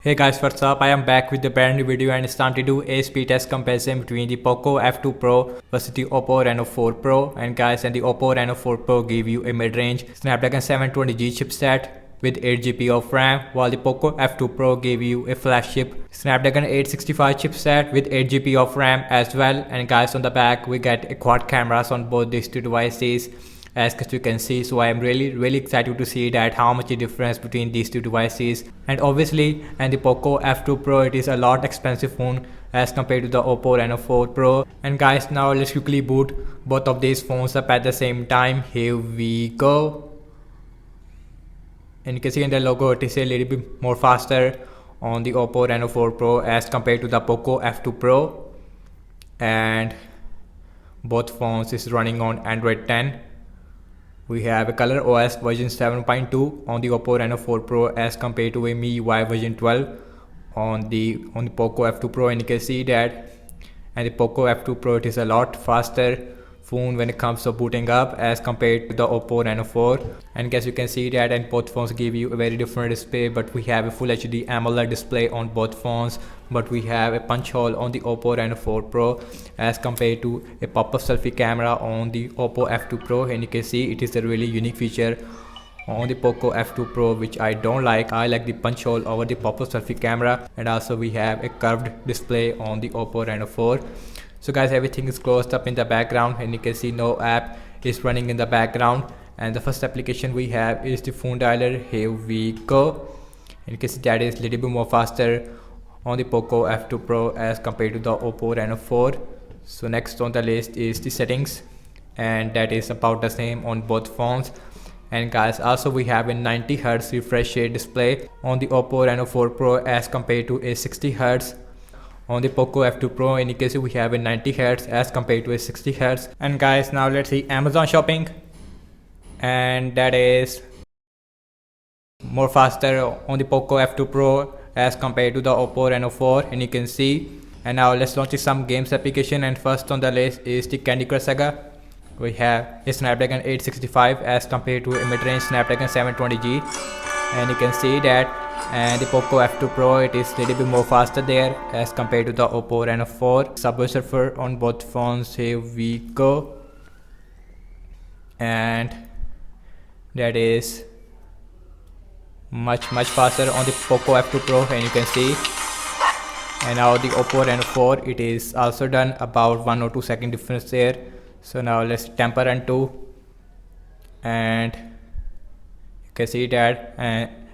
Hey guys, what's up? I am back with the brand new video and it's time to do a speed test comparison between the Poco F2 Pro versus the OPPO Reno 4 Pro. And guys, the OPPO Reno 4 Pro give you a mid-range Snapdragon 720G chipset with 8GB of RAM, while the Poco F2 Pro gave you a flagship Snapdragon 865 chipset with 8GB of RAM as well. And guys, on the back we get a quad cameras on both these two devices, as you can see. So I am really excited to see that how much the difference between these two devices. And obviously, and the Poco F2 Pro, it is a lot expensive phone as compared to the OPPO Reno 4 Pro. And guys, now let's quickly boot both of these phones up at the same time. Here we go. And you can see in the logo it is a little bit more faster on the OPPO Reno 4 Pro as compared to the Poco F2 Pro. And both phones is running on Android 10. We have a Color OS version 7.2 on the OPPO Reno 4 Pro as compared to a MIUI version 12 on the Poco F2 Pro, and you can see that and the Poco F2 Pro, it is a lot faster phone when it comes to booting up as compared to the OPPO Reno 4. And as you can see that, and both phones give you a very different display, but we have a full HD AMOLED display on both phones, but we have a punch hole on the OPPO Reno 4 Pro as compared to a pop-up selfie camera on the OPPO F2 Pro. And you can see it is a really unique feature on the Poco F2 Pro, which I don't like. I like the punch hole over the pop-up selfie camera. And also we have a curved display on the OPPO Reno 4. So guys, everything is closed up in the background, and you can see no app is running in the background. And the first application we have is the phone dialer. Here we go. And you can see that is a little bit more faster on the Poco F2 Pro as compared to the OPPO Reno 4. So next on the list is the settings, and that is about the same on both phones. And guys, also we have a 90Hz refresh rate display on the OPPO Reno 4 Pro as compared to a 60Hz on the Poco F2 Pro. And you can see we have a 90Hz as compared to a 60Hz. And guys, now let's see Amazon shopping, and that is more faster on the Poco F2 Pro as compared to the OPPO Reno 4, and you can see. And now let's launch some games application, and first on the list is the Candy Crush Saga. We have a Snapdragon 865 as compared to a mid-range Snapdragon 720G, and you can see that. And the Poco F2 Pro, it is a little bit more faster there as compared to the OPPO Reno 4. Subway Surfer on both phones. Here we go. And that is much faster on the Poco F2 Pro, and you can see. And now the OPPO Reno 4, it is also done about 1 or 2 second difference there. So now let's temper and 2, and you can see that.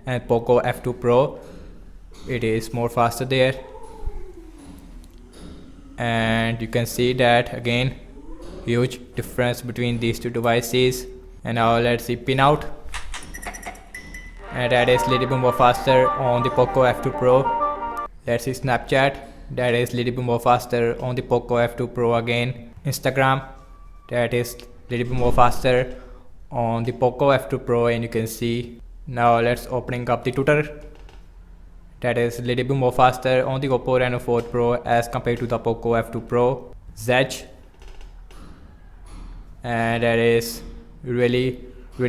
And Poco F2 Pro, it is more faster there, and you can see that again, huge difference between these two devices. And now let's see pin out, and that is a little bit more faster on the Poco F2 Pro. Let's see Snapchat, that is a little bit more faster on the Poco F2 Pro again. Instagram, that is a little bit more faster on the Poco F2 Pro, and you can see. Now let's opening up the Twitter, that is a little bit more faster on the OPPO Reno 4 Pro as compared to the Poco F2 Pro. Zedge, and that is really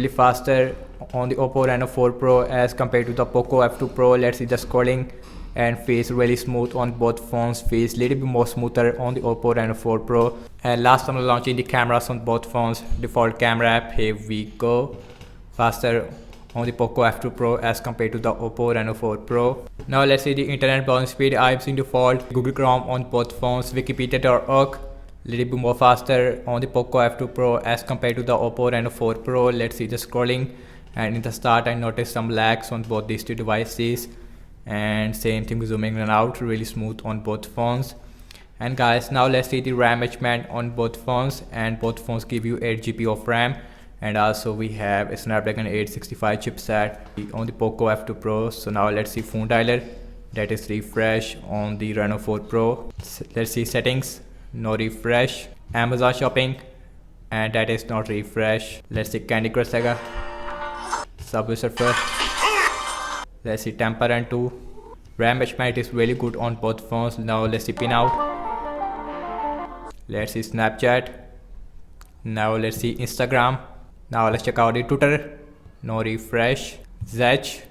faster on the OPPO Reno 4 Pro as compared to the Poco F2 Pro. Let's see the scrolling, and feels really smooth on both phones, feels a little bit more smoother on the OPPO Reno 4 Pro. And last I'm launching the cameras on both phones. Default camera app, here we go. Faster on the Poco F2 Pro as compared to the OPPO Reno 4 Pro. Now let's see the internet browsing speed. I'm seeing default Google Chrome on both phones. Wikipedia.org, little bit more faster on the Poco F2 Pro as compared to the OPPO Reno 4 Pro. Let's see the scrolling, and in the start I noticed some lags on both these two devices, and same thing zooming in and out, really smooth on both phones. And guys, now let's see the RAM management on both phones, and both phones give you 8GB of RAM. And also we have a Snapdragon 865 chipset on the Poco F2 Pro. So now let's see phone dialer, that is refresh on the Reno 4 Pro. Let's see settings, no refresh. Amazon shopping, and that is not refresh. Let's see Candy Crush Saga. Subway Surfer. Let's see temper and 2. RAM management is really good on both phones. Now let's see pin out. Let's see Snapchat. Now let's see Instagram. Now let's check out the Twitter. No refresh. Zedge,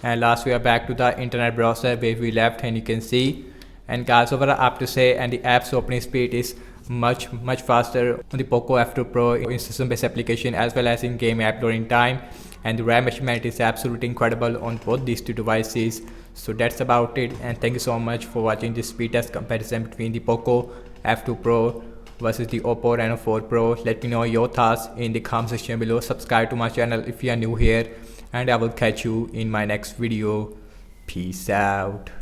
And last we are back to the internet browser where we left, and you can see. And guys, overall I have to say, and the app's opening speed is much faster on the Poco F2 Pro in system based application as well as in game app loading time, and the RAM measurement is absolutely incredible on both these two devices. So that's about it, and thank you so much for watching this speed test comparison between the Poco F2 Pro versus the OPPO Reno 4 Pro. Let me know your thoughts in the comment section below. Subscribe to my channel if you are new here, and I will catch you in my next video. Peace out.